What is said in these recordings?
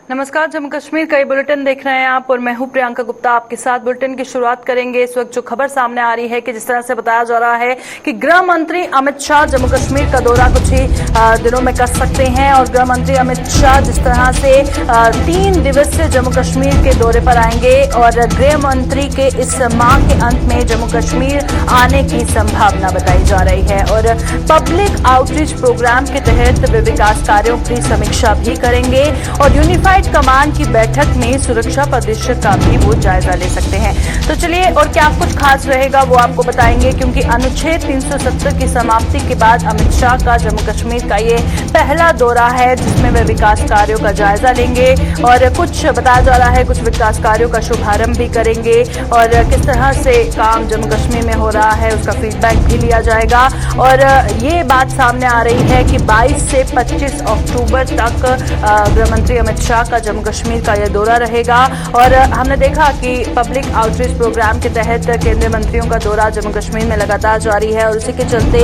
नमस्कार, जम्मू कश्मीर का ये बुलेटिन देख रहे हैं आप और मैं हूं प्रियंका गुप्ता आपके साथ। बुलेटिन की शुरुआत करेंगे। इस वक्त जो खबर सामने आ रही है कि जिस तरह से बताया जा रहा है कि गृह मंत्री अमित शाह जम्मू कश्मीर का दौरा कुछ ही दिनों में कर सकते हैं और गृह मंत्री अमित शाह जिस तरह से 3 दिवसीय जम्मू कश्मीर के दौरे पर आएंगे और गृह मंत्री के इस माह के अंत में जम्मू कश्मीर आने की संभावना बताई जा रही है और पब्लिक आउटरीच प्रोग्राम के तहत वे विकास कार्यों की समीक्षा भी करेंगे और यूनिफाइड कमान की बैठक में सुरक्षा परिदृश्य का भी वो जायजा ले सकते हैं। तो चलिए और क्या कुछ खास रहेगा वो आपको बताएंगे, क्योंकि अनुच्छेद 370 की समाप्ति के बाद अमित शाह का जम्मू कश्मीर का ये पहला दौरा है जिसमें वे विकास कार्यों का जायजा लेंगे और कुछ बताया जा रहा है कुछ विकास कार्यों का शुभारंभ भी करेंगे और किस तरह से काम जम्मू कश्मीर में हो रहा है उसका फीडबैक भी लिया जाएगा। और ये बात सामने आ रही है कि 22 से 25 अक्टूबर तक गृह मंत्री अमित शाह का जम्मू कश्मीर का यह दौरा रहेगा और हमने देखा कि पब्लिक आउटरीच प्रोग्राम के तहत केंद्रीय मंत्रियों का दौरा जम्मू कश्मीर में लगातार जारी है और उसी के चलते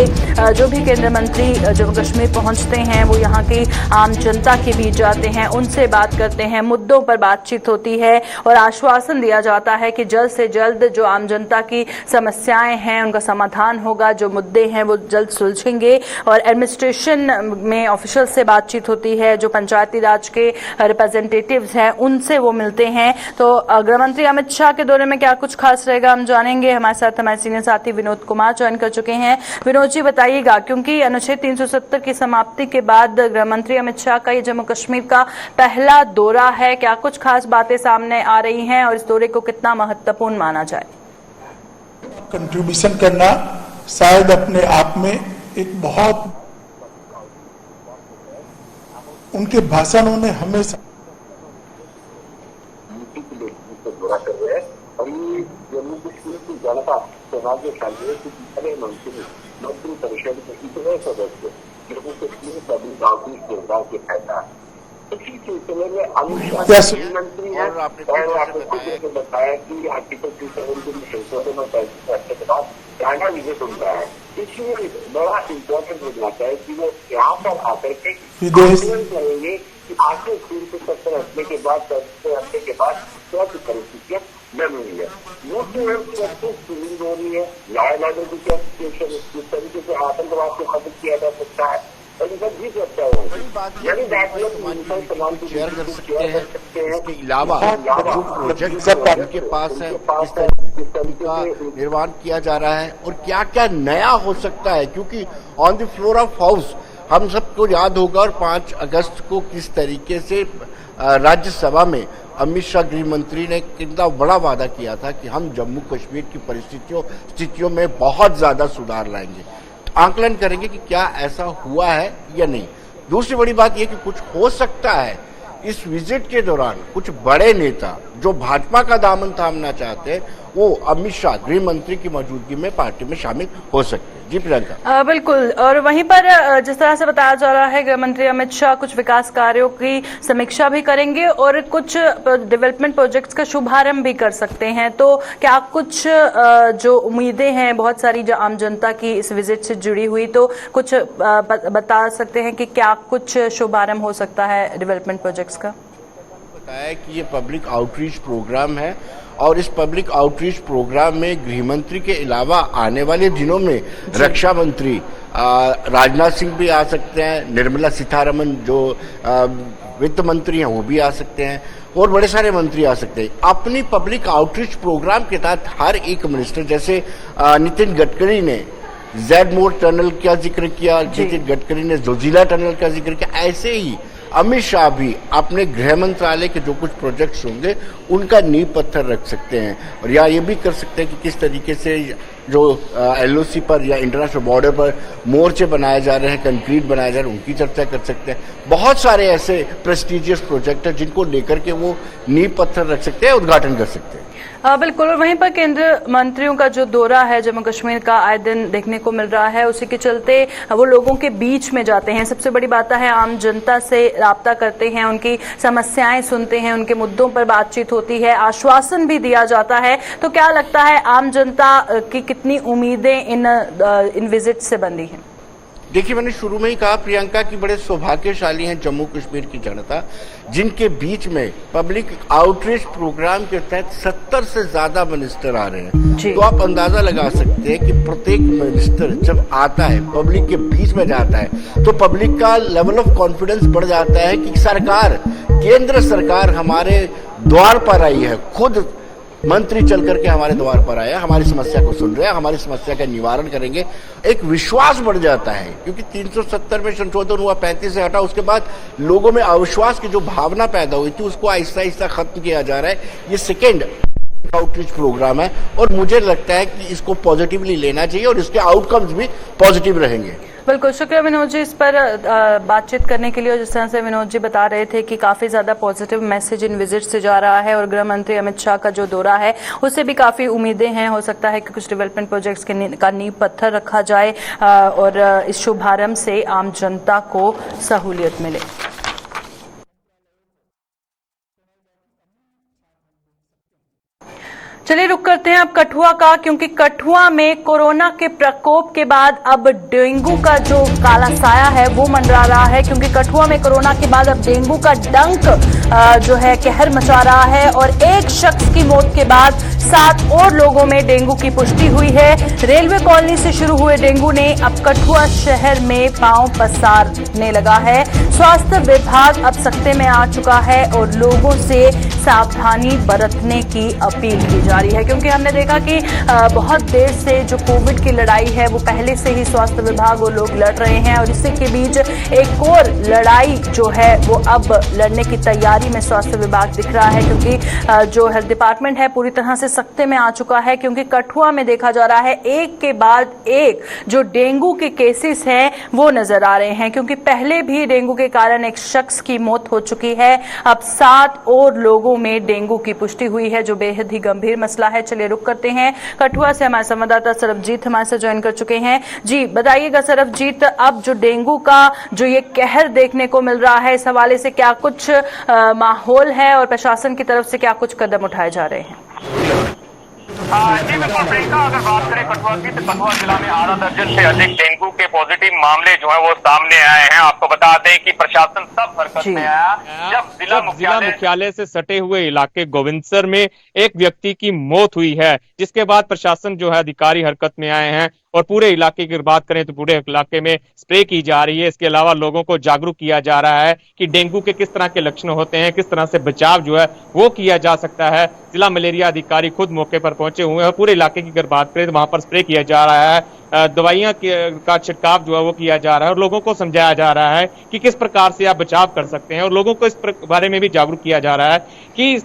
जो भी केंद्रीय मंत्री जम्मू कश्मीर पहुंचते हैं वो यहाँ की आम जनता के बीच जाते हैं, उनसे बात करते हैं, मुद्दों पर बातचीत होती है और आश्वासन दिया जाता है कि जल्द से जल्द जो आम जनता की समस्याएं हैं उनका समाधान होगा, जो मुद्दे हैं वो जल्द सुलझेंगे और एडमिनिस्ट्रेशन में ऑफिशियल से बातचीत होती है, जो पंचायती राज के रिप्रेजेंटेटिव्स हैं उनसे वो मिलते हैं। तो गृह मंत्री अमित शाह के दौरे में क्या कुछ खास रहेगा हम जानेंगे। हमारे साथ हमारे सीनियर साथी विनोद कुमार ज्वाइन कर चुके हैं। विनोद जी बताइएगा, क्योंकि अनुच्छेद 370 की समाप्ति के बाद गृह मंत्री अमित शाह का ये जम्मू कश्मीर का पहला दौरा है, क्या कुछ खास बातें सामने आ रही हैं और इस दौरे को कितना महत्वपूर्ण माना जाए? कंट्रीब्यूशन करना शायद अपने आप में एक बहुत, उनके भाषणों ने हमेशा दौरा कर रहे हैं और ये जम्मू कश्मीर की जनता समाज शांति की जितने मंत्री परिषद के इतने सदस्य Jammu Kashmir public outreach programme के फायदा इसी सिलसिले में अमित शाह मंत्री हैं और आपने खुद बताया कि आर्टिकल 370 में संशोधन और करने के बाद चाइना विजिट उनका है, इसलिए बड़ा इम्पोर्टेंट हो जाता है कि वो यहाँ पर आकर के करेंगे कि आखिर 370 हटने के बाद क्या की परिस्थितियां बन रही है, वो फीलिंग हो रही है, लॉ एंड ऑर्डर की क्या सिचुएशन, किस तरीके से आतंकवाद को खत्म किया जा सकता है और इनका भी चर्चा होगी। यानी शेयर कर सकते हैं। इसके अलावा जो प्रोजेक्ट उनके पास है किस तरीके का निर्माण किया जा रहा है और क्या क्या नया हो सकता है, क्योंकि on the floor of house हम सबको याद होगा और 5 अगस्त को किस तरीके से राज्यसभा में अमित शाह गृह मंत्री ने कितना बड़ा वादा किया था कि हम जम्मू कश्मीर की स्थितियों में बहुत ज्यादा सुधार लाएंगे। आंकलन करेंगे कि क्या ऐसा हुआ है या नहीं। दूसरी बड़ी बात यह कि कुछ हो सकता है इस विजिट के दौरान कुछ बड़े नेता जो भाजपा का दामन थामना चाहते हैं वो अमित शाह गृह मंत्री की मौजूदगी में पार्टी में शामिल हो सकते हैं। जी प्रियंका। बिल्कुल, और वहीं पर जिस तरह से बताया जा रहा है गृह मंत्री अमित शाह कुछ विकास कार्यों की समीक्षा भी करेंगे और कुछ डेवलपमेंट प्रोजेक्ट्स का शुभारंभ भी कर सकते हैं। तो क्या कुछ जो उम्मीदें हैं बहुत सारी जो आम जनता की इस विजिट से जुड़ी हुई, तो कुछ बता सकते हैं कि क्या कुछ शुभारंभ हो सकता है डेवलपमेंट प्रोजेक्ट्स का? बताया कि ये पब्लिक आउटरीच प्रोग्राम है और इस पब्लिक आउटरीच प्रोग्राम में गृह मंत्री के अलावा आने वाले दिनों में रक्षा मंत्री राजनाथ सिंह भी आ सकते हैं, निर्मला सीतारमन जो वित्त मंत्री हैं वो भी आ सकते हैं और बड़े सारे मंत्री आ सकते हैं। अपनी पब्लिक आउटरीच प्रोग्राम के तहत हर एक मिनिस्टर, जैसे नितिन गडकरी ने जेड मोर टनल का जिक्र किया, नितिन गडकरी ने जोजिला टनल का जिक्र किया, ऐसे ही अमित शाह भी अपने गृह मंत्रालय के जो कुछ प्रोजेक्ट्स होंगे उनका नींव पत्थर रख सकते हैं और या ये भी कर सकते हैं कि किस तरीके से जो एलओसी पर या इंटरनेशनल बॉर्डर पर मोर्चे बनाए जा रहे हैं, कंक्रीट बनाए जा रहे हैं, उनकी चर्चा कर सकते हैं। बहुत सारे ऐसे प्रेस्टिजियस प्रोजेक्ट हैं जिनको लेकर के वो नींव पत्थर रख सकते हैं, उद्घाटन कर सकते हैं। बिल्कुल, और वहीं पर केंद्रीय मंत्रियों का जो दौरा है जम्मू कश्मीर का आए दिन देखने को मिल रहा है, उसी के चलते वो लोगों के बीच में जाते हैं। सबसे बड़ी बात है आम जनता से राब्ता करते हैं, उनकी समस्याएं सुनते हैं, उनके मुद्दों पर बातचीत होती है, आश्वासन भी दिया जाता है। तो क्या लगता है आम जनता की कितनी उम्मीदें इन विजिट से बंधी हैं? देखिए, मैंने शुरू में ही कहा प्रियंका की बड़े सौभाग्यशाली हैं जम्मू कश्मीर की जनता, जिनके बीच में पब्लिक आउटरीच प्रोग्राम के तहत 70 से ज्यादा मिनिस्टर आ रहे हैं। तो आप अंदाजा लगा सकते हैं कि प्रत्येक मिनिस्टर जब आता है, पब्लिक के बीच में जाता है, तो पब्लिक का लेवल ऑफ कॉन्फिडेंस बढ़ जाता है कि सरकार, केंद्र सरकार हमारे द्वार पर आई है, खुद मंत्री चल करके हमारे द्वार पर आया, हमारी समस्या को सुन रहे हैं, हमारी समस्या का निवारण करेंगे। एक विश्वास बढ़ जाता है, क्योंकि 370 में संशोधन हुआ, 35 से हटा, उसके बाद लोगों में अविश्वास की जो भावना पैदा हुई थी उसको आहिस्ता आहिस्ता खत्म किया जा रहा है। ये सेकेंड आउटरीच प्रोग्राम है और मुझे लगता है कि इसको पॉजिटिवली लेना चाहिए और इसके आउटकम्स भी पॉजिटिव रहेंगे। बिल्कुल, शुक्रिया विनोद जी इस पर बातचीत करने के लिए। और जिस तरह से विनोद जी बता रहे थे कि काफी ज्यादा पॉजिटिव मैसेज इन विजिट से जा रहा है और गृह मंत्री अमित शाह का जो दौरा है उससे भी काफी उम्मीदें हैं। हो सकता है कि कुछ डेवलपमेंट प्रोजेक्ट्स का नींव पत्थर रखा जाए और इस शुभारंभ से आम जनता को सहूलियत मिले। चलिए रुक करते हैं अब कठुआ का, क्योंकि कठुआ में कोरोना के प्रकोप के बाद अब डेंगू का जो काला साया है वो मंडरा रहा है। क्योंकि कठुआ में कोरोना के बाद अब डेंगू का डंक जो है कहर मचा रहा है और एक शख्स की मौत के बाद 7 और लोगों में डेंगू की पुष्टि हुई है। रेलवे कॉलोनी से शुरू हुए डेंगू ने अब कठुआ शहर में पांव पसारने लगा है। स्वास्थ्य विभाग अब सख्ते में आ चुका है और लोगों से सावधानी बरतने की अपील की जा रही है। क्योंकि हमने देखा कि बहुत देर से जो कोविड की लड़ाई है वो पहले से ही स्वास्थ्य विभाग और लोग लड़ रहे हैं और इसी के बीच एक और लड़ाई जो है वो अब लड़ने की तैयारी में स्वास्थ्य विभाग दिख रहा है। क्योंकि जो हेल्थ डिपार्टमेंट है पूरी तरह से सख्ते में आ चुका है। क्योंकि कठुआ में देखा जा रहा है एक के बाद एक जो डेंगू के केसेस हैं वो नजर आ रहे हैं। क्योंकि पहले भी डेंगू के कारण एक शख्स की मौत हो चुकी है, अब 7 और लोगों में डेंगू की पुष्टि हुई है जो बेहद ही गंभीर मसला है। चलिए रुक करते हैं, कठुआ से हमारे संवाददाता सरबजीत हमारे साथ ज्वाइन कर चुके हैं। जी बताइएगा सरबजीत, अब जो डेंगू का जो ये कहर देखने को मिल रहा है इस हवाले से क्या कुछ माहौल है और प्रशासन की तरफ से क्या कुछ कदम उठाए जा रहे हैं? जी बिल्कुल प्रियंका, अगर बात करें कठुआ की तो कठुआ जिला में आधा दर्जन से अधिक डेंगू के पॉजिटिव मामले जो है वो सामने आए हैं। आपको बता दें कि प्रशासन तब हरकत में आया जब जिला मुख्यालय से सटे हुए इलाके गोविंदसर में एक व्यक्ति की मौत हुई है, जिसके बाद प्रशासन जो है अधिकारी हरकत में आए हैं और पूरे इलाके की बात करें तो पूरे इलाके में स्प्रे की जा रही है। इसके अलावा लोगों को जागरूक किया जा रहा है कि डेंगू के किस तरह के लक्षण होते हैं, किस तरह से बचाव जो है वो किया जा सकता है। जिला मलेरिया अधिकारी खुद मौके पर पहुंचे हुए हैं और पूरे इलाके की अगर बात करें तो वहां पर स्प्रे किया जा रहा है, दवाइयां का छिड़काव जो है वो किया जा रहा है और लोगों को समझाया जा रहा है कि किस प्रकार से आप बचाव कर सकते हैं और लोगों को इस बारे में भी जागरूक किया जा रहा है कि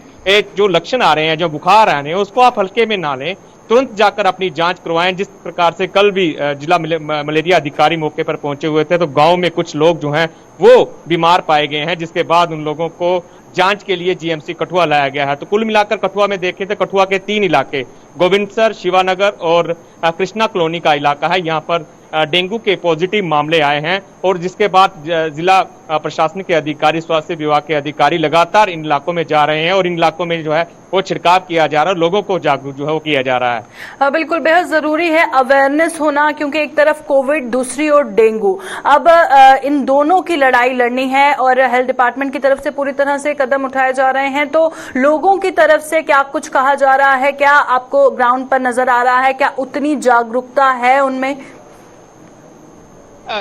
जो लक्षण आ रहे हैं, जो बुखार आ रहे हैं उसको आप हल्के में ना लें, तुरंत जाकर अपनी जांच करवाएं। जिस प्रकार से कल भी जिला मलेरिया अधिकारी मौके पर पहुंचे हुए थे तो गांव में कुछ लोग जो हैं वो बीमार पाए गए हैं, जिसके बाद उन लोगों को जांच के लिए जीएमसी कठुआ लाया गया है। तो कुल मिलाकर कठुआ में देखें तो कठुआ के 3 इलाके गोविंदसर, शिवानगर और कृष्णा कॉलोनी का इलाका है, यहाँ पर डेंगू के पॉजिटिव मामले आए हैं और जिसके बाद जिला प्रशासन के अधिकारी, स्वास्थ्य विभाग के अधिकारी लगातार इन इलाकों में जा रहे हैं और इन इलाकों में जो है वो छिड़काव किया जा रहा है, लोगों को जागरूक जो है वो किया जा रहा है। बिल्कुल बेहद जरूरी है अवेयरनेस होना, क्योंकि एक तरफ कोविड दूसरी ओर डेंगू। अब इन दोनों की लड़ाई लड़नी है और हेल्थ डिपार्टमेंट की तरफ से पूरी तरह से कदम उठाए जा रहे हैं। तो लोगों की तरफ से क्या कुछ कहा जा रहा है, क्या आपको ग्राउंड पर नजर आ रहा है, क्या उतनी जागरूकता है उनमें?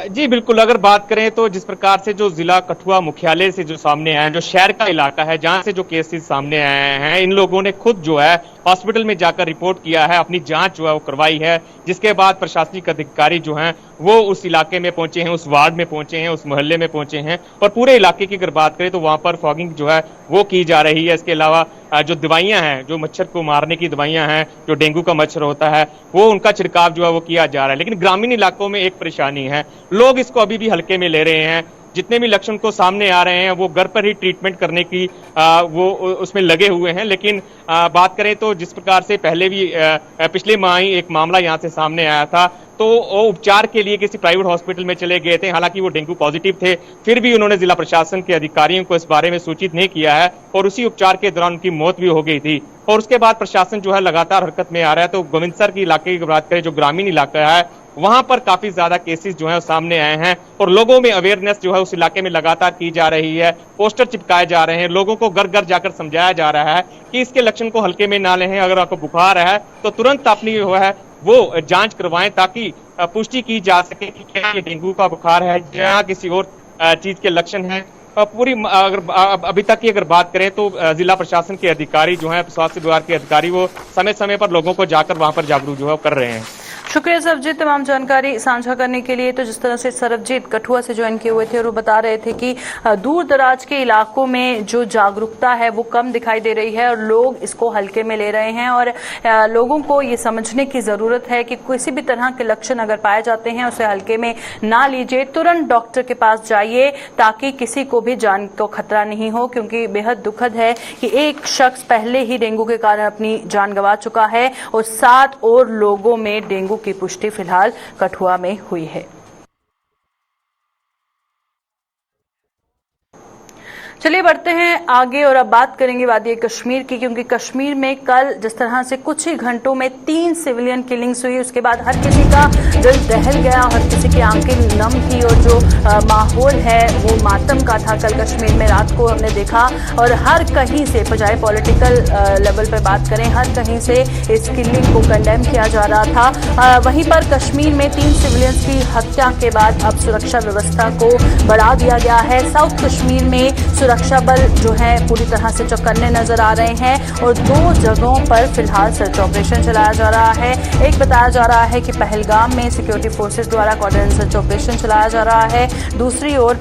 जी बिल्कुल, अगर बात करें तो जिस प्रकार से जो जिला कठुआ मुख्यालय से जो सामने आए हैं, जो शहर का इलाका है जहां से जो केसेस सामने आए हैं, इन लोगों ने खुद जो है हॉस्पिटल में जाकर रिपोर्ट किया है, अपनी जांच जो है वो करवाई है। जिसके बाद प्रशासनिक अधिकारी जो हैं वो उस इलाके में पहुंचे हैं, उस वार्ड में पहुंचे हैं, उस मोहल्ले में पहुंचे हैं और पूरे इलाके की अगर बात करें तो वहां पर फॉगिंग जो है वो की जा रही है। इसके अलावा जो दवाइयां हैं, जो मच्छर को मारने की दवाइयां हैं, जो डेंगू का मच्छर होता है वो उनका छिड़काव जो है वो किया जा रहा है। लेकिन ग्रामीण इलाकों में एक परेशानी है, लोग इसको अभी भी हल्के में ले रहे हैं। जितने भी लक्षण को सामने आ रहे हैं वो घर पर ही ट्रीटमेंट करने की वो उसमें लगे हुए हैं। लेकिन बात करें तो जिस प्रकार से पहले भी पिछले माह ही एक मामला यहाँ से सामने आया था तो वो उपचार के लिए किसी प्राइवेट हॉस्पिटल में चले गए थे, हालांकि वो डेंगू पॉजिटिव थे, फिर भी उन्होंने जिला प्रशासन के अधिकारियों को इस बारे में सूचित नहीं किया है और उसी उपचार के दौरान उनकी मौत भी हो गई थी। और उसके बाद प्रशासन जो है लगातार हरकत में आ रहा है। तो गोविंदसर के इलाके की बात करें, जो ग्रामीण इलाका है वहां पर काफी ज्यादा केसेस जो है सामने आए हैं और लोगों में अवेयरनेस जो है उस इलाके में लगातार की जा रही है। पोस्टर चिपकाए जा रहे हैं, लोगों को घर घर जाकर समझाया जा रहा है कि इसके लक्षण को हल्के में ना लें। अगर आपको बुखार है तो तुरंत अपनी जो है वो जांच करवाएं ताकि पुष्टि की जा सके कि क्या ये डेंगू का बुखार है या किसी और चीज के लक्षण है। पूरी अगर अभी तक की अगर बात करें तो जिला प्रशासन के अधिकारी जो हैं, स्वास्थ्य विभाग के अधिकारी, वो समय समय पर लोगों को जाकर वहां पर जागरूक जो है कर रहे हैं। शुक्रिया सरबजीत तमाम जानकारी साझा करने के लिए। तो जिस तरह से सरबजीत कठुआ से ज्वाइन किए हुए थे और वो बता रहे थे कि दूर दराज के इलाकों में जो जागरूकता है वो कम दिखाई दे रही है और लोग इसको हल्के में ले रहे हैं और लोगों को ये समझने की जरूरत है कि किसी भी तरह के लक्षण अगर पाए जाते हैं उसे हल्के में ना लीजिए, तुरंत डॉक्टर के पास जाइए ताकि किसी को भी जान को खतरा नहीं हो। क्योंकि बेहद दुखद है कि एक शख्स पहले ही डेंगू के कारण अपनी जान गंवा चुका है और 7 और लोगों में डेंगू की पुष्टि फिलहाल कठुआ में हुई है। चलिए बढ़ते हैं आगे और अब बात करेंगे वादी कश्मीर की, क्योंकि कश्मीर में कल जिस तरह से कुछ ही घंटों में 3 सिविलियन किलिंग्स हुई, उसके बाद हर किसी का दिल दहल गया, हर किसी की आंखें नम थी और जो माहौल है वो मातम का था। कल कश्मीर में रात को हमने देखा और हर कहीं से, बजाय पॉलिटिकल लेवल पर बात करें, हर कहीं से इस किलिंग को कंडेम किया जा रहा था। वहीं पर कश्मीर में 3 सिविलियंस की हत्या के बाद अब सुरक्षा व्यवस्था को बढ़ा दिया गया है। साउथ कश्मीर में सुरक्षा बल जो है पूरी तरह से चौकन्ने नजर आ रहे हैं और 2 जगहों पर फिलहाल सर्च ऑपरेशन चलाया जा रहा है। एक बताया जा रहा है कि पहलगाम में सिक्योरिटी फोर्सेस द्वारा कोऑर्डिनेट सर्च ऑपरेशन चलाया जा रहा है। दूसरी ओर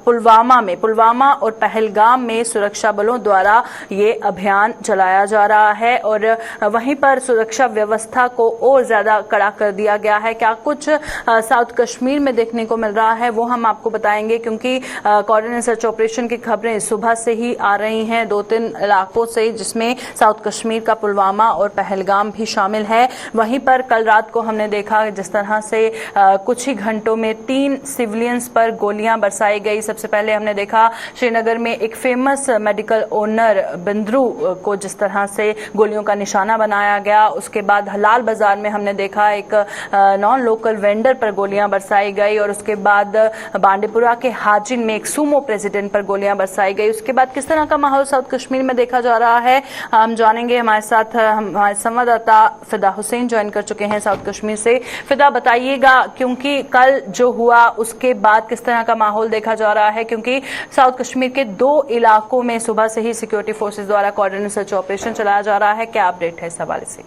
पुलवामा और पहलगाम में सुरक्षा बलों द्वारा ये अभियान चलाया जा रहा है और वहीं पर सुरक्षा व्यवस्था को और ज्यादा कड़ा कर दिया गया है। क्या कुछ साउथ कश्मीर में देखने को मिल रहा है वो हम आपको बताएंगे, क्योंकि कोऑर्डिनेट सर्च ऑपरेशन की खबरें सुबह से ही आ रही हैं 2-3 इलाकों से, जिसमें साउथ कश्मीर का पुलवामा और पहलगाम भी शामिल है। वहीं पर कल रात को हमने देखा जिस तरह से कुछ ही घंटों में 3 सिविलियंस पर गोलियां बरसाई गई। सबसे पहले हमने देखा श्रीनगर में एक फेमस मेडिकल ओनर बिंद्रू को जिस तरह से गोलियों का निशाना बनाया गया। उसके बाद हलाल बाजार में हमने देखा एक नॉन लोकल वेंडर पर गोलियां बरसाई गई और उसके बाद बांडीपुरा के हाजिन में एक सूमो प्रेसिडेंट पर गोलियां बरसाई गई। उसके बाद किस तरह का माहौल साउथ कश्मीर में देखा जा रहा है हम जानेंगे। हमारे साथ हमारे संवाददाता फिदा हुसैन ज्वाइन कर चुके हैं साउथ कश्मीर से। फिदा, बताइएगा क्योंकि कल जो हुआ उसके बाद किस तरह का माहौल देखा जा रहा है, क्योंकि साउथ कश्मीर के 2 इलाकों में सुबह से ही सिक्योरिटी फोर्सेस द्वारा कोऑर्डिनेट सर्च ऑपरेशन चलाया जा रहा है। क्या अपडेट है इस हवाले से?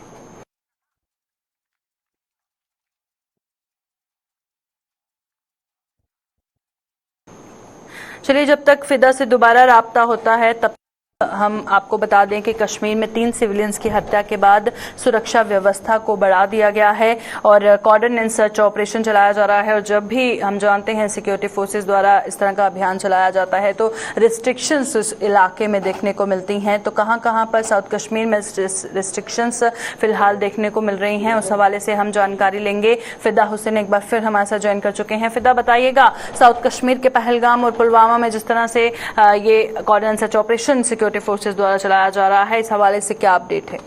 चलिए, जब तक फिदा से दोबारा राब्ता होता है तब हम आपको बता दें कि कश्मीर में 3 सिविलियंस की हत्या के बाद सुरक्षा व्यवस्था को बढ़ा दिया गया है और कोऑर्डिनेट सर्च ऑपरेशन चलाया जा रहा है। और जब भी हम जानते हैं सिक्योरिटी फोर्सेस द्वारा इस तरह का अभियान चलाया जाता है तो रिस्ट्रिक्शंस उस इलाके में देखने को मिलती हैं। तो कहां पर साउथ कश्मीर में रिस्ट्रिक्शंस फिलहाल देखने को मिल रही हैं, उस हवाले से हम जानकारी लेंगे। फिदा हुसैन एक बार फिर हमारे साथ ज्वाइन कर चुके हैं। फिदा, बताइएगा साउथ कश्मीर के पहलगाम और पुलवामा में जिस तरह से ये coordinate search operation security forces द्वारा चलाया जा रहा है, इस हवाले से क्या अपडेट है?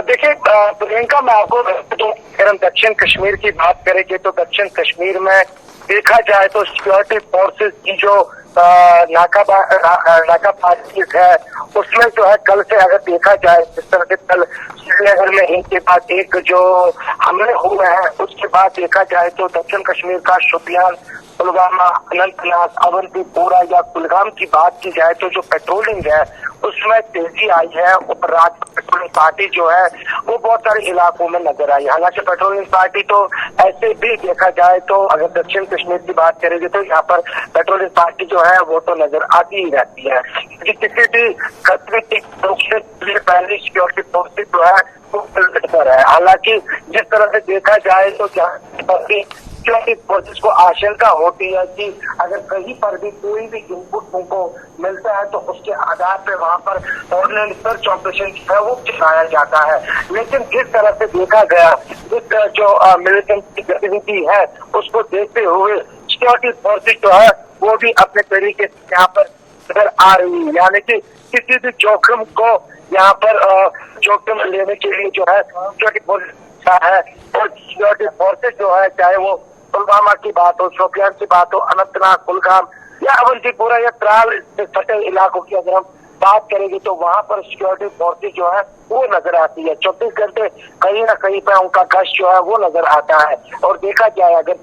देखिए प्रियंका, मैं आपको अगर हम दक्षिण कश्मीर की बात करेंगे तो दक्षिण कश्मीर में देखा जाए तो सिक्योरिटी फोर्सेस की जो नाकाबाजी है उसमें जो है कल से अगर देखा जाए, जिस तरह से कल श्रीनगर में इनके बाद एक जो हमले हुए हैं उसके बाद देखा जाए तो दक्षिण कश्मीर का शोपियान, पुलवामा, अनंतनाग, अवंतीपोरा या कुलगाम की बात की जाए तो जो पेट्रोलिंग है उसमें तेजी आई है और राज्य पेट्रोलिंग पार्टी जो है वो बहुत सारे इलाकों में नजर आई। हालांकि पेट्रोलिंग पार्टी तो ऐसे भी देखा जाए तो अगर दक्षिण कश्मीर की बात करेंगे तो यहाँ पर पेट्रोलिंग पार्टी जो है वो तो नजर आती ही रहती है, क्योंकि किसी भी गतिविधि पहले सिक्योरिटी फोर्सेस जो है वो पर है। हालांकि जिस तरह से देखा जाए तो सिक्योरिटी फोर्सेस को आशंका होती है कि अगर कहीं पर भी कोई भी इनपुट उनको मिलता है तो उसके आधार पर वहां पर कोऑर्डिनेट सर्च ऑपरेशन है वो चलाया जाता है। लेकिन जिस तरह से देखा गया जो मिलिटेंट की गतिविधि है उसको देखते हुए सिक्योरिटी फोर्सेस जो है वो भी अपने तरीके से यहाँ पर नजर आ रही है, यानी कि किसी भी जोखिम को यहाँ पर जोखिम लेने के लिए जो है सिक्योरिटी फोर्सेस रखा है। और सिक्योरिटी फोर्सेज जो है, चाहे वो पुलवामा की बात हो, शोपियान की बात हो, अनंतनाग, कुलगाम या अवंतीपुरा या त्राल से सटे इलाकों की अगर हम बात करेंगे तो वहां पर सिक्योरिटी फोर्सेज जो है वो नजर आती है। 24 घंटे कहीं ना कहीं पे उनका गश्त जो है वो नजर आता है। और देखा जाए अगर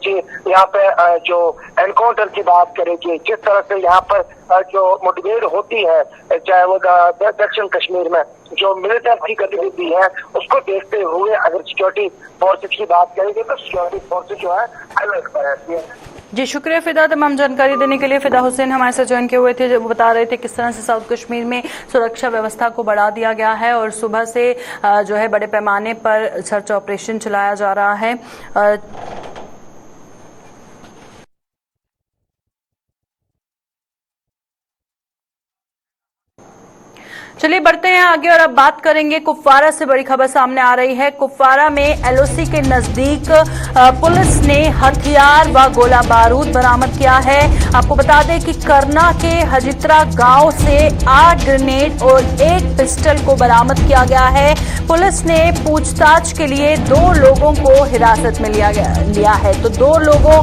यहाँ पे जो एनकाउंटर की बात करेंगे, जिस तरह से यहाँ पर जो मुठभेड़ होती है, चाहे वो दक्षिण कश्मीर में जो मिलिटेंट की गतिविधि है, उसको देखते हुए अगर सिक्योरिटी फोर्सेज की बात करेंगे तो सिक्योरिटी फोर्सेज जो है अलर्ट पर रहती है। जी शुक्रिया फिदा, तमाम जानकारी देने के लिए। फिदा हुसैन हमारे साथ ज्वाइन किए हुए थे, जो बता रहे थे किस तरह से साउथ कश्मीर में सुरक्षा व्यवस्था को बढ़ा दिया गया है और सुबह से जो है बड़े पैमाने पर सर्च ऑपरेशन चलाया जा रहा है। चलिए बढ़ते हैं आगे और अब बात करेंगे कुपवारा से बड़ी खबर सामने आ रही है। कुपवारा में एलओसी के नजदीक पुलिस ने हथियार व गोला बारूद बरामद किया है। आपको बता दें कि करना के हजित्रा गांव से 8 ग्रेनेड और 1 पिस्टल को बरामद किया गया है। पुलिस ने पूछताछ के लिए 2 लोगों को हिरासत में लिया है। तो 2 लोगों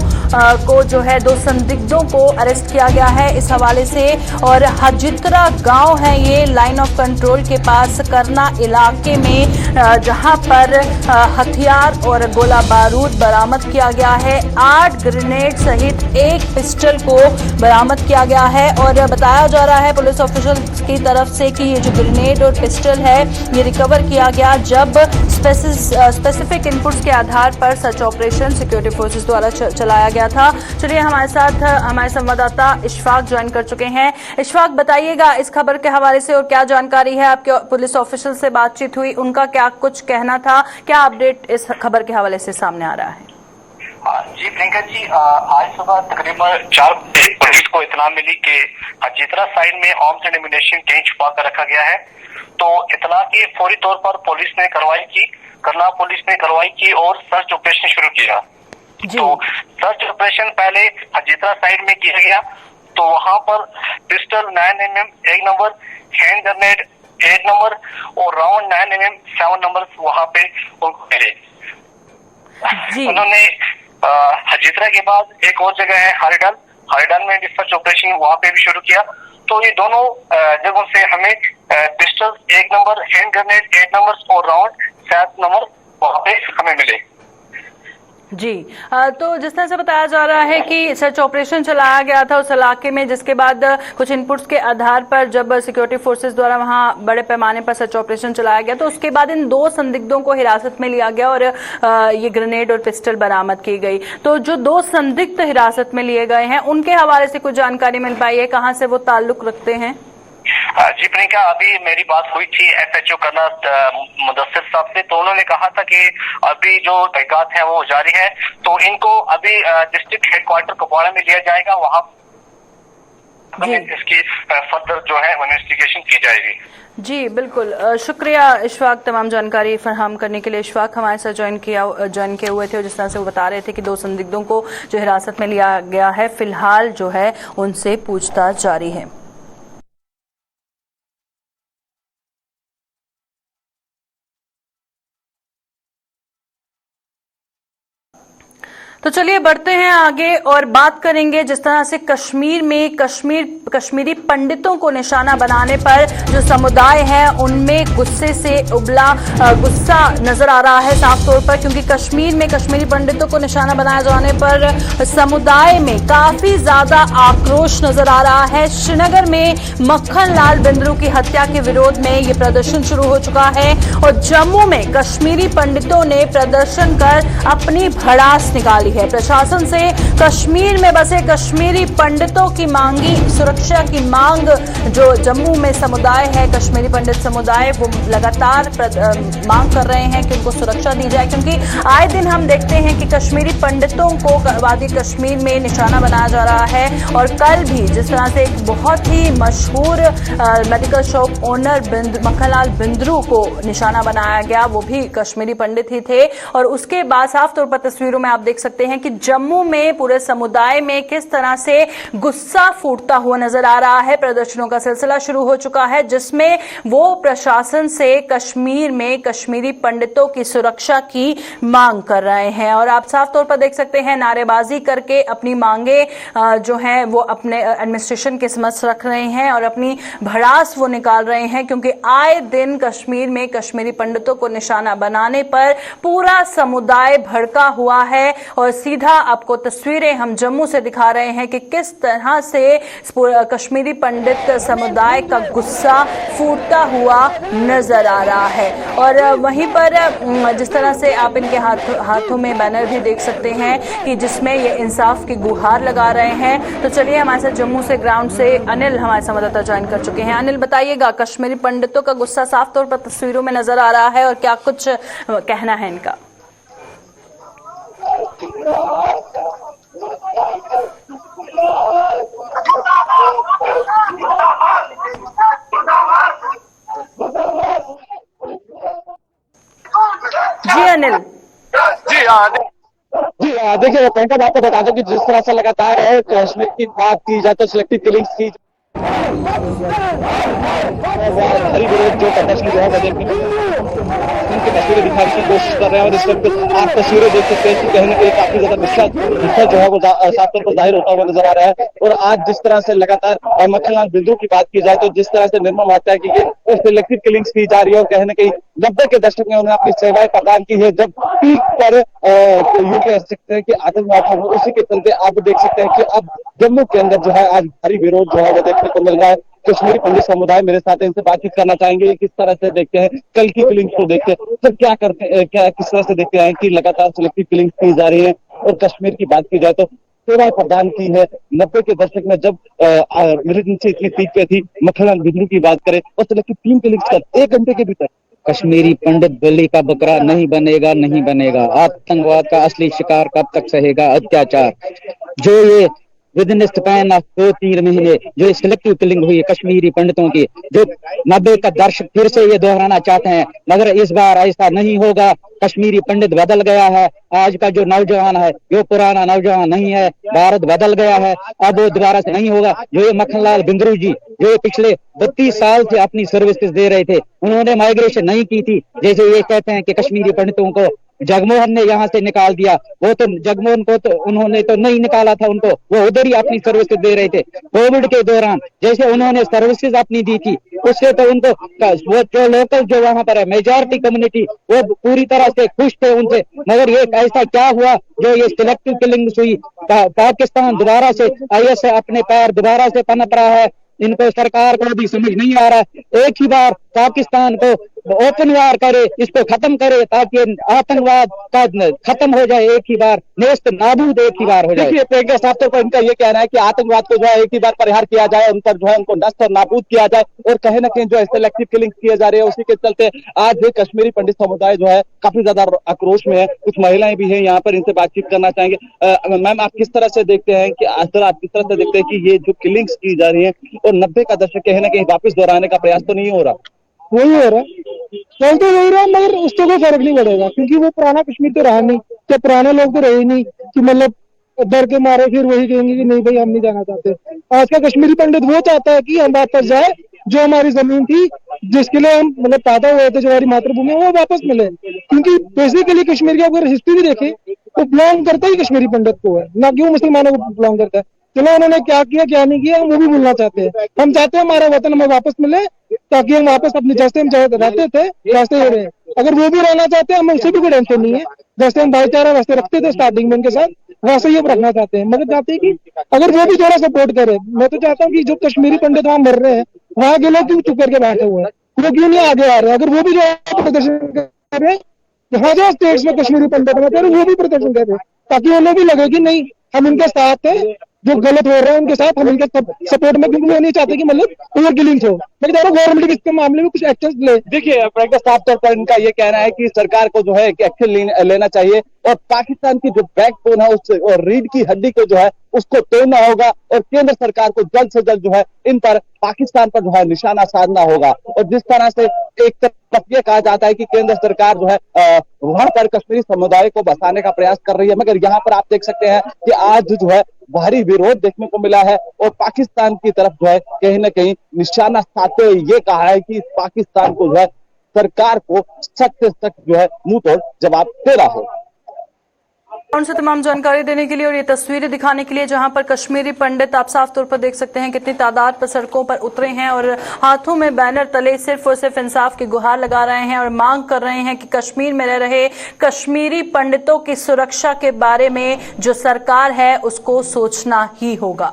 को जो है 2 संदिग्धों को अरेस्ट किया गया है इस हवाले से। और हजित्रा गांव है ये लाइन ऑफ कंट्रोल के पास करना इलाके में, जहां पर हथियार और गोला बारूद बरामद किया गया है। 8 ग्रेनेड सहित 1 पिस्टल को बरामद किया गया है। और बताया जा रहा है पुलिस ऑफिशियल की तरफ से कि ये जो ग्रेनेड और पिस्टल है ये रिकवर किया गया जब स्पेसिफिक इनपुट्स के आधार पर सर्च ऑपरेशन सिक्योरिटी फोर्सेस द्वारा चलाया गया था। चलिए हमारे साथ हमारे संवाददाता इशफाक ज्वाइन कर चुके हैं। इशफाक, बताइएगा इस खबर के हवाले से और क्या जानकारी है? आपके पुलिस ऑफिशियल से बातचीत हुई, उनका क्या कुछ कहना था, क्या अपडेट इस खबर के हवाले से सामने आ रहा है? जी प्रियंका जी, आज सुबह तकरीबन 4 बजे पुलिस को इतला मिली कि हजित्रा साइड में आर्म्स एंड एम्युनिशन कहीं छुपा कर रखा गया है। तो इतला की फौरी तौर पर पुलिस ने कार्रवाई की, करना पुलिस ने कार्रवाई की और सर्च ऑपरेशन शुरू किया। तो सर्च ऑपरेशन पहले हजित्रा साइड में किया गया, तो वहां पर pistol 9mm 1 number, hand grenade 8 number और राउंड 9mm 7 नंबर वहां पे उनको मिले। उन्होंने हजित्रा के बाद एक और जगह है हरिडल में सर्च ऑपरेशन वहां पे भी शुरू किया। तो ये दोनों जगहों से हमें pistol 1 number, hand grenade 8 number और राउंड 7 नंबर वहां पे हमें मिले। जी, तो जिस तरह से बताया जा रहा है कि सर्च ऑपरेशन चलाया गया था उस इलाके में, जिसके बाद कुछ इनपुट्स के आधार पर जब सिक्योरिटी फोर्सेस द्वारा वहां बड़े पैमाने पर सर्च ऑपरेशन चलाया गया तो उसके बाद इन 2 संदिग्धों को हिरासत में लिया गया और ये ग्रेनेड और पिस्टल बरामद की गई। तो जो 2 संदिग्ध हिरासत में लिए गए हैं उनके हवाले से कुछ जानकारी मिल पाई है? कहाँ से वो ताल्लुक रखते हैं? जी प्रियंका, अभी मेरी बात हुई थी एसएचओ करना मुदस्सिर साहब से, तो उन्होंने कहा था कि अभी जो तहकीकात है वो जारी है। तो इनको अभी डिस्ट्रिक्ट हेडक्वार्टर कुपवाड़ा में लिया जाएगा, वहां इसकी फर्दर जो है इन्वेस्टिगेशन की जाएगी। जी बिल्कुल, शुक्रिया इशफाक तमाम जानकारी फराहम करने के लिए। इशफाक हमारे साथ ज्वाइन किए हुए थे और जिस तरह से वो बता रहे थे कि 2 संदिग्धों को जो हिरासत में लिया गया है, फिलहाल जो है उनसे पूछताछ जारी है। तो चलिए बढ़ते हैं आगे और बात करेंगे जिस तरह से कश्मीर में कश्मीरी पंडितों को निशाना बनाने पर जो समुदाय है उनमें गुस्से से उबला गुस्सा नजर आ रहा है साफ तौर पर, क्योंकि कश्मीर में कश्मीरी पंडितों को निशाना बनाए जाने पर समुदाय में काफी ज्यादा आक्रोश नजर आ रहा है। श्रीनगर में मक्खन लाल बिंद्रू की हत्या के विरोध में ये प्रदर्शन शुरू हो चुका है और जम्मू में कश्मीरी पंडितों ने प्रदर्शन कर अपनी भड़ास निकाली है। प्रशासन से कश्मीर में बसे कश्मीरी पंडितों की मांगी सुरक्षा की मांग, जो जम्मू में समुदाय है कश्मीरी पंडित समुदाय, वो लगातार मांग कर रहे हैं कि उनको सुरक्षा दी जाए, क्योंकि आए दिन हम देखते हैं कि कश्मीरी पंडितों को वादी कश्मीर में निशाना बनाया जा रहा है। और कल भी जिस तरह से एक बहुत ही मशहूर medical shop owner Makhanlal Bindroo को निशाना बनाया गया, वो भी कश्मीरी पंडित ही थे। और उसके बाद साफ तौर पर तस्वीरों में आप देख सकते सकते हैं कि जम्मू में पूरे समुदाय में किस तरह से गुस्सा फूटता हुआ नजर आ रहा है। प्रदर्शनों का सिलसिला शुरू हो चुका है जिसमें वो प्रशासन से कश्मीर में कश्मीरी पंडितों की सुरक्षा की मांग कर रहे हैं और आप साफ तौर पर देख सकते हैं नारेबाजी करके अपनी मांगे जो है वो अपने एडमिनिस्ट्रेशन के समक्ष रख रहे हैं और अपनी भड़ास वो निकाल रहे हैं, क्योंकि आए दिन कश्मीर में कश्मीरी पंडितों को निशाना बनाने पर पूरा समुदाय भड़का हुआ है। और सीधा आपको तस्वीरें हम जम्मू से दिखा रहे हैं कि किस तरह से कश्मीरी पंडित समुदाय का गुस्सा फूटता हुआ नजर आ रहा है। और वहीं पर जिस तरह से आप इनके हाथों में बैनर भी देख सकते हैं कि जिसमें ये इंसाफ की गुहार लगा रहे हैं। तो चलिए हमारे साथ जम्मू से ग्राउंड से अनिल हमारे संवाददाता ज्वाइन कर चुके हैं। अनिल, बताइएगा, कश्मीरी पंडितों का गुस्सा साफ तौर पर तस्वीरों में नजर आ रहा है और क्या कुछ कहना है इनका? जी अनिल। जी देखिए प्रियंका, आपको बता दो कि जिस तरह से लगातार है कश्मीर की बात की जाए तो सिलेक्टिव किलिंग्स की हरी विरोध जो प्रदर्शन जो है वो देखने उनकी तस्वीरें दिखाने की कोशिश कर रहे हैं और इस वक्त आप तस्वीरें देख सकते हैं कि कहीं ना कहीं काफी ज्यादा गुस्सा जो है वो साफ तौर पर जाहिर होता हुआ नजर आ रहा है। और आज जिस तरह से लगातार मक्खनलाल बिंदु की बात की जाए तो जिस तरह से निर्मम हत्या की गई, सिलेक्टिव किलिंग्स की जा रही है और कहीं ना कहीं 90 के दशक में उन्होंने अपनी सेवाएं प्रदान की है जब पीक पर यूं कह सकते हैं कि आतंकवाद था, उसी के चलते आप देख सकते हैं कि अब जम्मू के अंदर जो है आज भारी विरोध जो है वो देखने को मिल रहा है। कश्मीरी पंडित समुदाय मेरे साथ इनसे बातचीत करना चाहेंगे, किस तरह से देखते हैं कल की किलिंग्स को देखते हैं, सर क्या करते हैं, क्या किस तरह से देखते हैं कि लगातार सिलेक्टिव किलिंग्स की जा रही है। और कश्मीर की बात की जाए तो सेवाएं प्रदान की है 90 के दशक में जब मिलिटेंसी इतनी पीक पे थी। मक्खनलाल बिंदु की बात करें और सिलेक्टिव 3 किलिंग्स कर 1 घंटे के भीतर कश्मीरी पंडित बलि का बकरा नहीं बनेगा, नहीं बनेगा। आतंकवाद का असली शिकार कब तक सहेगा अत्याचार। जो ये विद इन स्पैन ऑफ 2-3 महीने जो सिलेक्टिव किलिंग हुई है कश्मीरी पंडितों की, जो 90 का दर्शक फिर से ये दोहराना चाहते हैं, मगर इस बार ऐसा नहीं होगा। कश्मीरी पंडित बदल गया है। आज का जो नौजवान है वो पुराना नौजवान नहीं है। भारत बदल गया है, अब वो दोबारा से नहीं होगा। जो ये मक्खनलाल बिंद्रू जी जो पिछले 32 साल से अपनी सर्विसेज दे रहे थे, उन्होंने माइग्रेशन नहीं की थी। जैसे ये कहते हैं कि कश्मीरी पंडितों को जगमोहन ने यहाँ से निकाल दिया, वो तो जगमोहन को तो उन्होंने तो नहीं निकाला था, उनको वो उधर ही अपनी सर्विसेज दे रहे थे। कोविड के दौरान जैसे उन्होंने सर्विसेज अपनी दी थी, उससे तो उनको वो जो लोकल जो वहां पर है मेजॉरिटी कम्युनिटी वो पूरी तरह से खुश थे उनसे। मगर ये ऐसा क्या हुआ जो ये सिलेक्टिव किलिंग्स हुई। पाकिस्तान दोबारा से IS अपने पैर दोबारा से पनप रहा है। इनको सरकार को भी समझ नहीं आ रहा है। एक ही बार पाकिस्तान को ओपन वार करे, इसको खत्म करे ताकि आतंकवाद का खत्म हो जाए, एक ही बार नेस्त नाबूद एक ही बार हो जाए। देखिए प्रियंका, साफ तौर पर इनका ये कहना है कि आतंकवाद को जो है एक ही बार परिहार किया जाए, उन पर जो है उनको नष्ट और नाबूद किया जाए। और कहीं ना कहीं जो है सिलेक्टिव किलिंग किए जा रहे हैं, उसी के चलते आज भी कश्मीरी पंडित समुदाय जो है काफी ज्यादा आक्रोश में है। कुछ महिलाएं भी हैं यहाँ पर, इनसे बातचीत करना चाहेंगे। मैम, आप किस तरह से देखते हैं कि आज आप किस तरह से देखते हैं कि ये जो किलिंग्स की जा रही है और 90 का दशक कहीं ना कहीं वापस दोहराने का प्रयास तो नहीं हो रहा? वही हो रहा है, चल तो वही रहा, मगर उसको कोई फर्क नहीं पड़ेगा क्योंकि वो पुराना कश्मीर तो रहा नहीं। क्या पुराने लोग तो रहे ही नहीं कि मतलब डर के मारे फिर वही कहेंगे कि नहीं भाई हम नहीं जाना चाहते। आज का कश्मीरी पंडित वो चाहता है कि हम वापस जाए, जो हमारी जमीन थी जिसके लिए हम मतलब पैदा हुए थे, जो हमारी मातृभूमि वो वापस मिले। क्योंकि बेसिकली कश्मीर की अगर हिस्ट्री भी देखें तो बिलोंग करता ही कश्मीरी पंडित को है, ना क्यों मुसलमानों को बिलोंग करता है। चलो उन्होंने क्या किया क्या नहीं किया हम वो भी भूलना चाहते हैं। हम चाहते हैं हमारा वतन हमें वापस मिले ताकि हम वापस अपने जैसे हम रहते थे वैसे ही रहे। अगर वो भी रहना चाहते हैं हमें उससे भी कोई टेंशन नहीं है। जैसे हम भाईचारा वैसे रखते थे स्टार्टिंग में उनके साथ, वैसे ही हम रखना चाहते हैं। मगर चाहते हैं कि अगर वो भी थोड़ा सपोर्ट करे। मैं तो चाहता हूँ कि जो कश्मीरी पंडित वहां मर रहे हैं वहां के लोग क्यों चुप करके बैठे हुए हैं, वो क्यों नहीं आगे आ रहे हैं। अगर वो भी जो प्रदर्शन कर रहे हैं जहाँ जहाँ स्टेट्स में कश्मीरी पंडित होते हैं वो भी प्रदर्शन कर रहे हैं ताकि उन्हें भी लगे कि नहीं हम इनके साथ हैं, जो गलत हो रहा है उनके साथ हम इनके सपोर्ट में, क्योंकि वो नहीं चाहते कि मतलब ओवर किलिंग्स हो। मैं कह रहा हूँ गवर्नमेंट इसके मामले में कुछ एक्शन ले। देखिए साफ तौर पर इनका ये कहना है कि सरकार को जो है एक्शन लेना चाहिए और पाकिस्तान की जो बैकबोन है उस और रीढ़ की हड्डी को जो है उसको तोड़ना होगा और केंद्र सरकार को जल्द से जल्द जो है इन पर पाकिस्तान पर जो है निशाना साधना होगा। और जिस तरह से एक तरफ ये कहा जाता है कि केंद्र सरकार जो है वहां पर कश्मीरी समुदाय को बसाने का प्रयास कर रही है, मगर यहाँ पर आप देख सकते हैं कि आज जो है भारी विरोध देखने को मिला है और पाकिस्तान की तरफ जो है कहीं ना कहीं निशाना साधते हुए ये कहा है कि पाकिस्तान को जो है सरकार को सख्त से सख्त जो है मुंह तोड़ जवाब देना हो। से तमाम जानकारी देने के लिए और ये तस्वीरें दिखाने के लिए जहां पर कश्मीरी पंडित आप साफ तौर पर देख सकते हैं कितनी तादाद पर सड़कों पर उतरे हैं और हाथों में बैनर तले सिर्फ और सिर्फ इंसाफ की गुहार लगा रहे हैं और मांग कर रहे हैं कि कश्मीर में रह रहे कश्मीरी पंडितों की सुरक्षा के बारे में जो सरकार है उसको सोचना ही होगा।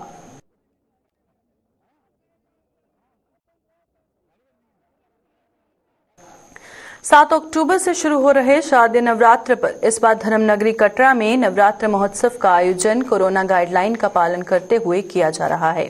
7 अक्टूबर से शुरू हो रहे शारदीय नवरात्र पर इस बार धर्मनगरी कटरा में नवरात्र महोत्सव का आयोजन कोरोना गाइडलाइन का पालन करते हुए किया जा रहा है।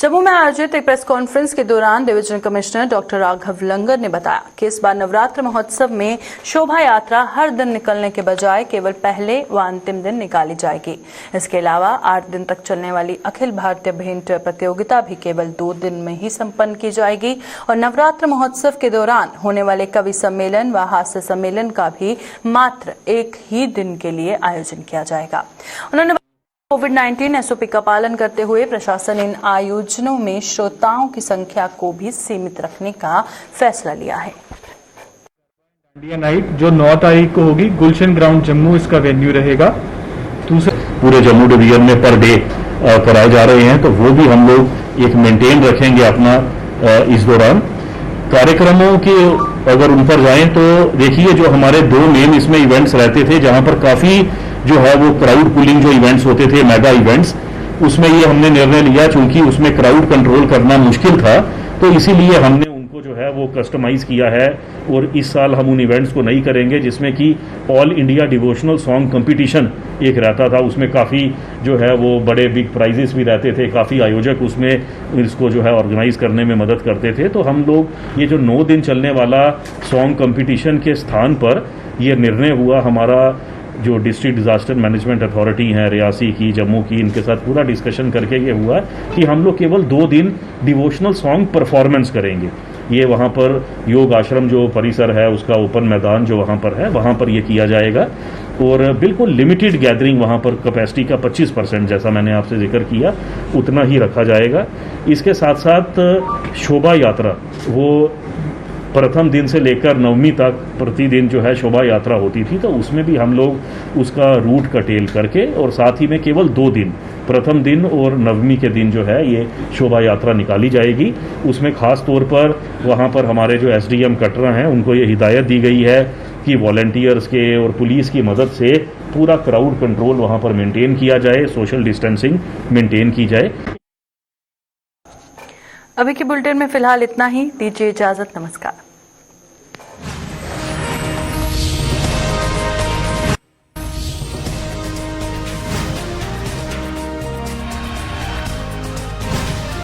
जम्मू में आयोजित एक प्रेस कॉन्फ्रेंस के दौरान डिवीजनल कमिश्नर डॉक्टर राघव लंगर ने बताया कि इस बार नवरात्र महोत्सव में शोभा यात्रा हर दिन निकलने के बजाय केवल पहले व अंतिम दिन निकाली जाएगी। इसके अलावा 8 दिन तक चलने वाली अखिल भारतीय भेंट प्रतियोगिता भी केवल 2 दिन में ही संपन्न की जाएगी और नवरात्र महोत्सव के दौरान होने वाले कवि सम्मेलन व हास्य सम्मेलन का भी मात्र 1 ही दिन के लिए आयोजन किया जाएगा। उन्होंने कोविड-19 एसओपी का पालन करते हुए प्रशासन इन आयोजनों में श्रोताओं की संख्या को भी सीमित रखने का फैसला लिया है। इंडिया नाइट जो 9 तारीख को होगी गुलशन ग्राउंड जम्मू इसका वेन्यू रहेगा। पूरे जम्मू डिवीजन में पर डे कराए जा रहे हैं, तो वो भी हम लोग एक मेंटेन रखेंगे अपना इस दौरान कार्यक्रमों के। अगर उन पर जाएं तो देखिए जो हमारे 2 मेन इसमें इवेंट्स रहते थे जहां पर काफी जो है वो क्राउड पुलिंग जो इवेंट्स होते थे मेगा इवेंट्स, उसमें ये हमने निर्णय लिया चूंकि उसमें क्राउड कंट्रोल करना मुश्किल था, तो इसीलिए हमने उनको जो है वो कस्टमाइज किया है। और इस साल हम उन इवेंट्स को नहीं करेंगे जिसमें कि all India devotional song competition एक रहता था, उसमें काफ़ी जो है वो बड़े बिग प्राइजेस भी रहते थे, काफ़ी आयोजक उसमें इसको जो है ऑर्गेनाइज करने में मदद करते थे। तो हम लोग ये जो 9 दिन चलने वाला सॉन्ग कंपटीशन के स्थान पर ये निर्णय हुआ, हमारा जो डिस्ट्रिक्ट डिजास्टर मैनेजमेंट अथॉरिटी है रियासी की, जम्मू की, इनके साथ पूरा डिस्कशन करके ये हुआ कि हम लोग केवल 2 दिन डिवोशनल सॉन्ग परफॉर्मेंस करेंगे। ये वहाँ पर योग आश्रम जो परिसर है उसका ओपन मैदान जो वहाँ पर है वहाँ पर ये किया जाएगा और बिल्कुल लिमिटेड गैदरिंग, वहाँ पर कैपेसिटी का 25% जैसा मैंने आपसे जिक्र किया उतना ही रखा जाएगा। इसके साथ साथ शोभा यात्रा वो प्रथम दिन से लेकर नवमी तक प्रतिदिन जो है शोभा यात्रा होती थी, तो उसमें भी हम लोग उसका रूट कटेल करके और साथ ही में केवल 2 दिन प्रथम दिन और नवमी के दिन जो है ये शोभा यात्रा निकाली जाएगी। उसमें खास तौर पर वहाँ पर हमारे जो एसडीएम कटरा हैं उनको ये हिदायत दी गई है कि वॉलंटियर्स के और पुलिस की मदद से पूरा क्राउड कंट्रोल वहाँ पर मेंटेन किया जाए, सोशल डिस्टेंसिंग मेंटेन की जाए। अभी के बुलेटिन में फिलहाल इतना ही, दीजिए इजाजत, नमस्कार।